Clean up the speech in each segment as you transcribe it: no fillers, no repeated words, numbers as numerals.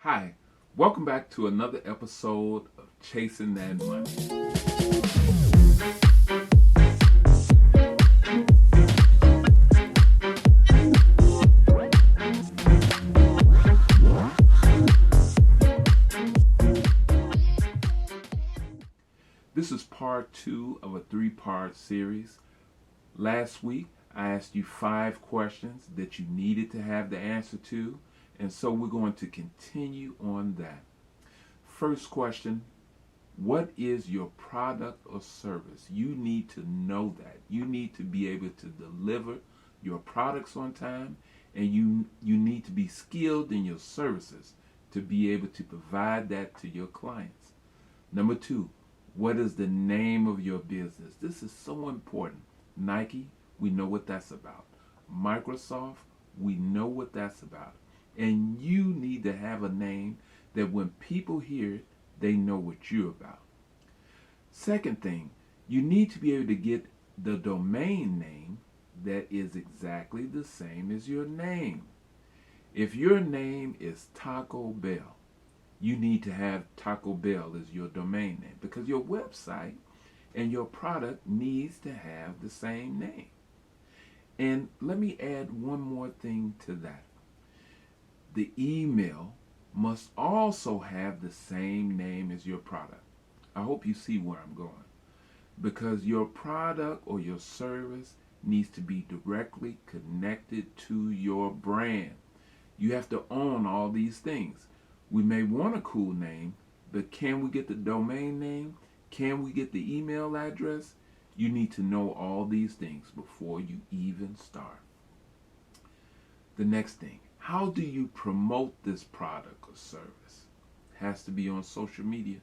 Hi, welcome back to another episode of Chasing That Money. This is part two of a three-part series. Last week, I asked you 5 questions that you needed to have the answer to, and so we're going to continue on that. First question: what is your product or service? You need to know that. You need to be able to deliver your products on time, and you need to be skilled in your services to be able to provide that to your clients. Number two, what is the name of your business? This is so important. Nike, we know what that's about. Microsoft, we know what that's about. And you need to have a name that when people hear it, they know what you're about. Second thing, you need to be able to get the domain name that is exactly the same as your name. If your name is Taco Bell, you need to have Taco Bell as your domain name because your website and your product needs to have the same name. And let me add one more thing to that. The email must also have the same name as your product. I hope you see where I'm going. Because your product or your service needs to be directly connected to your brand. You have to own all these things. We may want a cool name, but can we get the domain name? Can we get the email address? You need to know all these things before you even start. The next thing, how do you promote this product or service? It has to be on social media.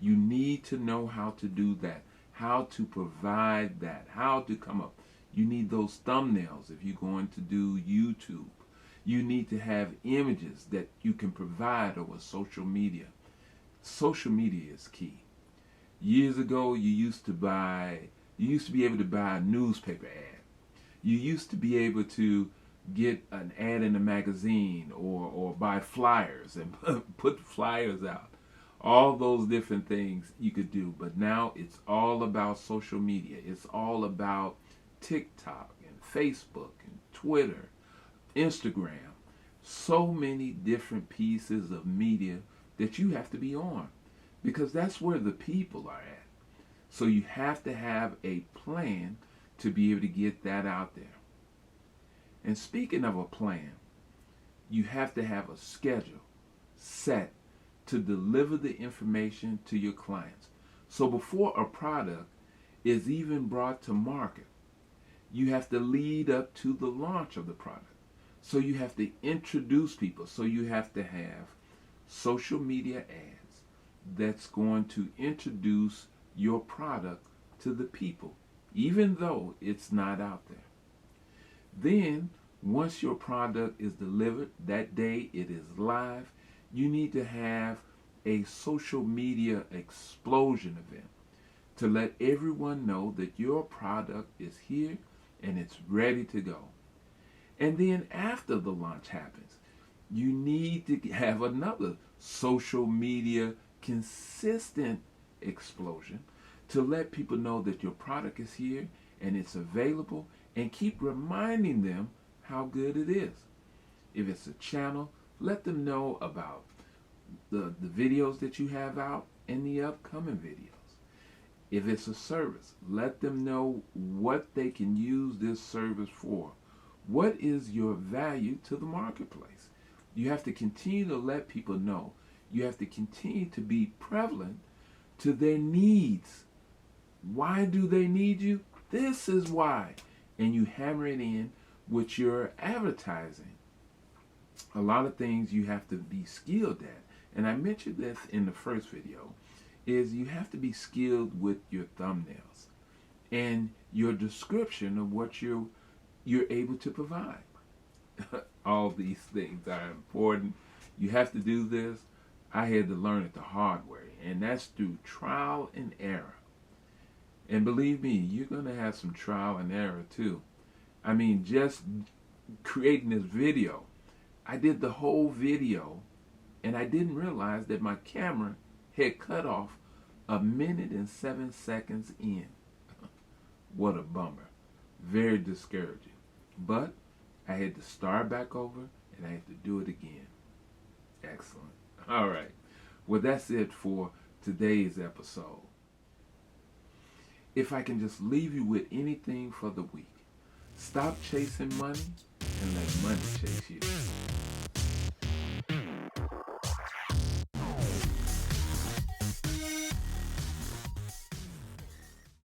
You need to know how to do that, how to provide that, how to come up. You need those thumbnails if you're going to do YouTube. You need to have images that you can provide over social media. Social media is key. Years ago, you used to be able to buy a newspaper ad. You used to be able to get an ad in a magazine or buy flyers and put flyers out. All those different things you could do. But now it's all about social media. It's all about TikTok and Facebook and Twitter, Instagram. So many different pieces of media that you have to be on because that's where the people are at. So you have to have a plan to be able to get that out there. And speaking of a plan, you have to have a schedule set to deliver the information to your clients. So before a product is even brought to market, you have to lead up to the launch of the product. So you have to introduce people. So you have to have social media ads that's going to introduce your product to the people, even though it's not out there. Then, once your product is delivered, that day it is live, you need to have a social media explosion event to let everyone know that your product is here and it's ready to go. And then after the launch happens, you need to have another social media consistent explosion to let people know that your product is here and it's available and keep reminding them how good it is. If it's a channel, let them know about the videos that you have out and the upcoming videos. If it's a service, let them know what they can use this service for. What is your value to the marketplace? You have to continue to let people know. You have to continue to be prevalent to their needs. Why do they need you? This is why. And you hammer it in with your advertising. A lot of things you have to be skilled at. And I mentioned this in the first video, is you have to be skilled with your thumbnails and your description of what you're able to provide. All these things are important. You have to do this. I had to learn it the hard way, and that's through trial and error. And believe me, you're going to have some trial and error too. I mean, just creating this video, I did the whole video and I didn't realize that my camera had cut off 1 minute and 7 seconds in. What a bummer. Very discouraging. But I had to start back over and I had to do it again. Excellent. All right. Well, that's it for today's episode. If I can just leave you with anything for the week, stop chasing money and let money chase you.